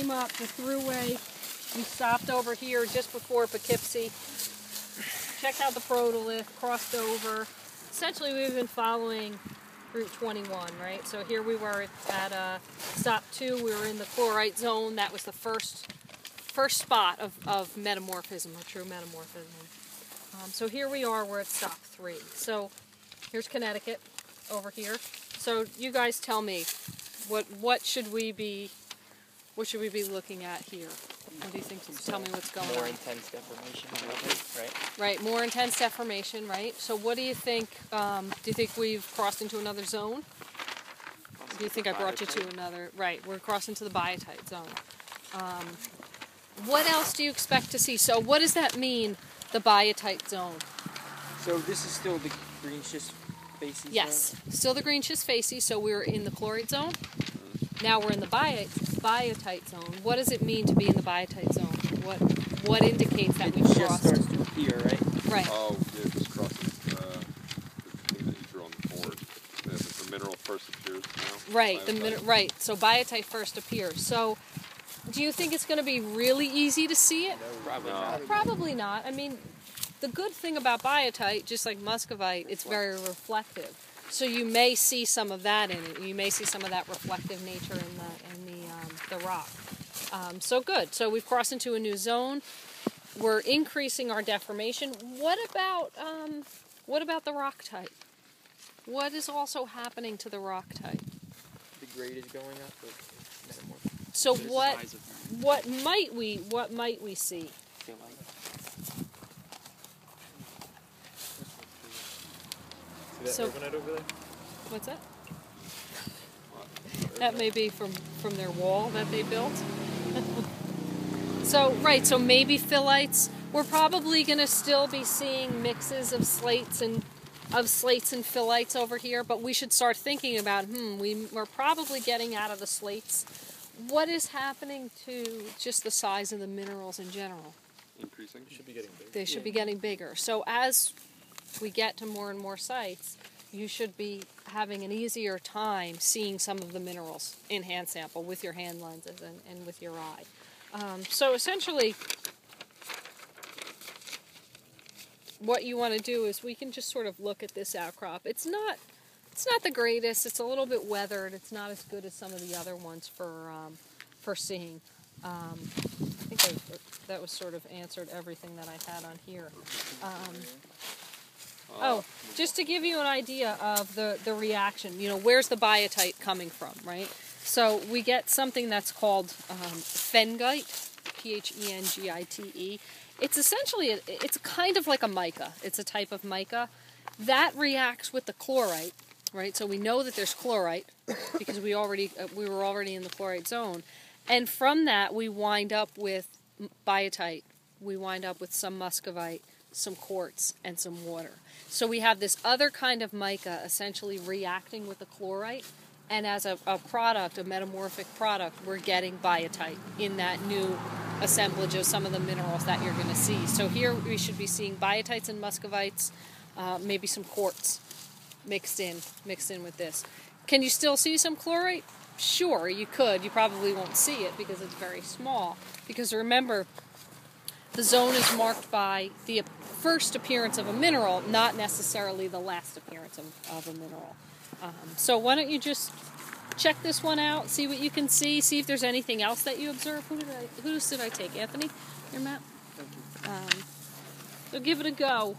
came up the thruway. We stopped over here just before Poughkeepsie. Checked out the protolith, crossed over. Essentially, we've been following Route 21, right? So here we were at stop 2. We were in the chlorite zone. That was the first spot of metamorphism, or true metamorphism. So here we are. We're at stop 3. So here's Connecticut over here. So you guys tell me, what should we be looking at here? What do you think? Tell me what's going on. More intense deformation, probably, right? Right, more intense deformation, right? So what do you think? Do you think we've crossed into another zone? Do you think I brought you to another? Right, we're crossing to the biotite zone. What else do you expect to see? So what does that mean, the biotite zone? So this is still the green schist facies? Yes, still the green schist facies. So we're in the chlorite zone. Now we're in the biotite zone. What does it mean to be in the biotite zone? What indicates that we've crossed? It just starts to appear, right? Right. Oh, yeah, just crossing the thing that you drew on the board. The mineral first appears now. Right. Right. So biotite first appears. So, do you think it's going to be really easy to see it? No, probably not. Probably not. I mean, the good thing about biotite, just like muscovite, it's very reflective. So you may see some of that in it. You may see some of that reflective nature in the rock. So good. So we've crossed into a new zone. We're increasing our deformation. What about the rock type? What is also happening to the rock type? The grade is going up with metamorphism. So what might we see? So, over there? What's that? That may be from their wall that they built. So maybe phyllites. We're probably going to still be seeing mixes of slates and phyllites over here, but we should start thinking about, we're probably getting out of the slates. What is happening to just the size of the minerals in general? Increasing. They should be getting bigger. They should be getting bigger. So as we get to more and more sites, you should be having an easier time seeing some of the minerals in hand sample with your hand lenses and with your eye. So essentially, what you want to do is we can just sort of look at this outcrop. It's not the greatest. It's a little bit weathered. It's not as good as some of the other ones for seeing. I think that was sort of answered everything that I had on here. Just to give you an idea of the reaction, where's the biotite coming from, right? So we get something that's called phengite, Phengite. It's essentially, it's kind of like a mica. It's a type of mica that reacts with the chlorite, right? So we know that there's chlorite because we were already in the chlorite zone. And from that, we wind up with biotite. We wind up with some muscovite, some quartz, and some water. So we have this other kind of mica essentially reacting with the chlorite, and as a product, a metamorphic product, we're getting biotite in that new assemblage of some of the minerals that you're going to see. So here we should be seeing biotites and muscovites, maybe some quartz mixed in with this. Can you still see some chlorite? Sure, you could. You probably won't see it because it's very small. Because remember, the zone is marked by the first appearance of a mineral, not necessarily the last appearance of a mineral. So why don't you just check this one out, see what you can see if there's anything else that you observe. Who did I take? Anthony? Your map? Thank you. So give it a go.